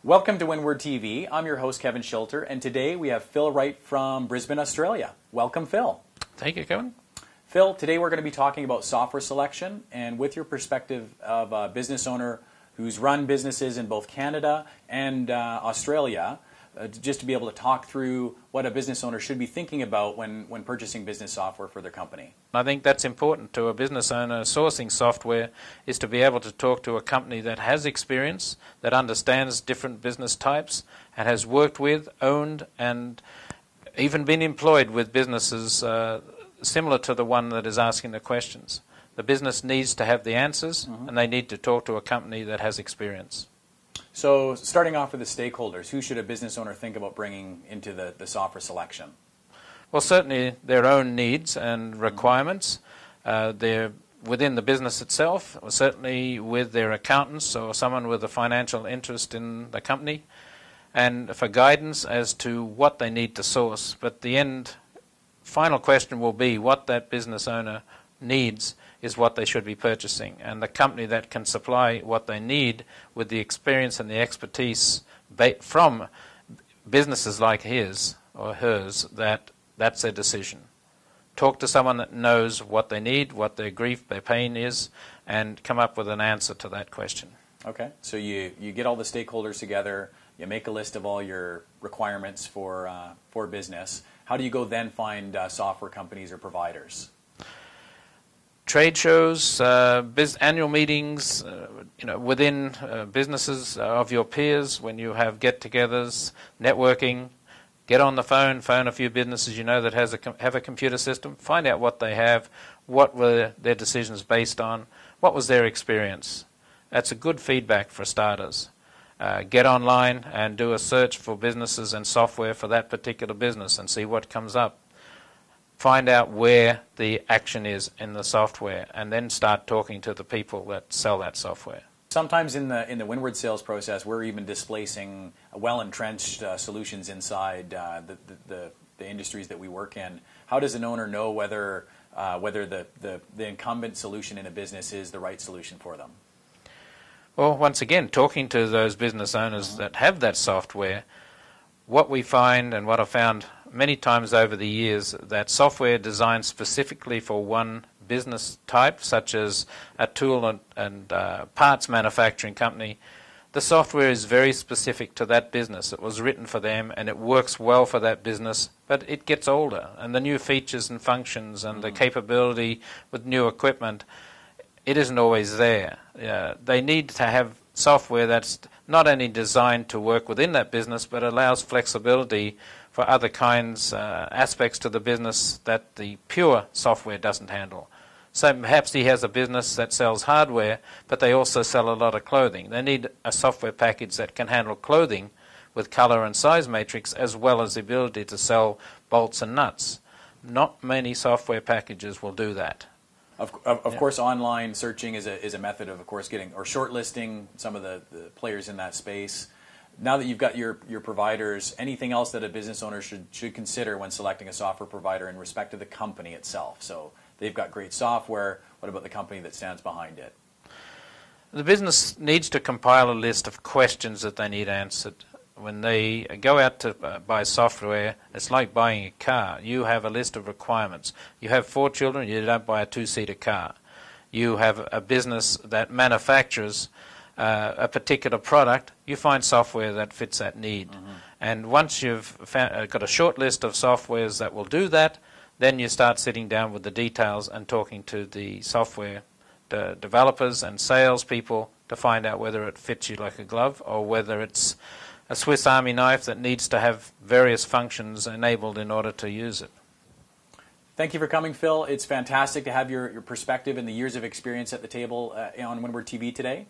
Welcome to Windward TV. I'm your host, Kevin Schilter, and today we have Phil Wright from Brisbane, Australia. Welcome, Phil. Thank you, Kevin. Phil, today we're going to be talking about software selection, and with your perspective of a business owner who's run businesses in both Canada and Australia, just to be able to talk through what a business owner should be thinking about when purchasing business software for their company. I think that's important to a business owner sourcing software, is to be able to talk to a company that has experience, that understands different business types, and has worked with, owned, and even been employed with businesses similar to the one that is asking the questions. The business needs to have the answers, and they need to talk to a company that has experience. So starting off with the stakeholders, who should a business owner think about bringing into the software selection? Well, certainly their own needs and requirements. They're within the business itself, or certainly with their accountants or someone with a financial interest in the company, and for guidance as to what they need to source. But the final question will be what that business owner needs is what they should be purchasing, and the company that can supply what they need with the experience and the expertise from businesses like his or hers, that's their decision. Talk to someone that knows what they need, what their grief, their pain is, and come up with an answer to that question. Okay, so you get all the stakeholders together, you make a list of all your requirements for business. How do you go then find software companies or providers? Trade shows, annual meetings, within businesses of your peers, when you have get-togethers, networking, get on the phone a few businesses you know that have a computer system, find out what they have, what were their decisions based on, what was their experience. That's a good feedback for starters. Get online and do a search for businesses and software for that particular business and see what comes up. Find out where the action is in the software, and then start talking to the people that sell that software. Sometimes in the Windward sales process, we're even displacing well-entrenched solutions inside the industries that we work in. How does an owner know whether the incumbent solution in a business is the right solution for them? Well, once again, talking to those business owners that have that software, what we find and what I've found many times over the years, that software designed specifically for one business type, such as a tool and parts manufacturing company, the software is very specific to that business. It was written for them and it works well for that business, but it gets older, and the new features and functions and the capability with new equipment, it isn't always there. They need to have software that's not only designed to work within that business, but allows flexibility for other kinds, aspects to the business that the pure software doesn't handle. So perhaps he has a business that sells hardware, but they also sell a lot of clothing. They need a software package that can handle clothing with color and size matrix, as well as the ability to sell bolts and nuts. Not many software packages will do that. Of course, online searching is a method of course, getting or shortlisting some of the players in that space. Now that you've got your providers, anything else that a business owner should consider when selecting a software provider in respect to the company itself? So they've got great software. What about the company that stands behind it? The business needs to compile a list of questions that they need answered. When they go out to buy software, it's like buying a car. You have a list of requirements. You have 4 children, you don't buy a 2-seater car. You have a business that manufactures a particular product, you find software that fits that need. And once you've got a short list of softwares that will do that, then you start sitting down with the details and talking to the software developers and salespeople to find out whether it fits you like a glove or whether it's a Swiss Army knife that needs to have various functions enabled in order to use it. Thank you for coming, Phil. It's fantastic to have your perspective and the years of experience at the table on Windward TV today.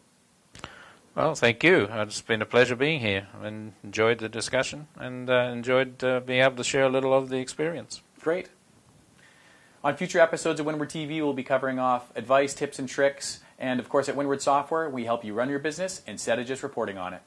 Well, thank you. It's been a pleasure being here and enjoyed the discussion and enjoyed being able to share a little of the experience. Great. On future episodes of Windward TV, we'll be covering off advice, tips, and tricks. And of course, at Windward Software, we help you run your business instead of just reporting on it.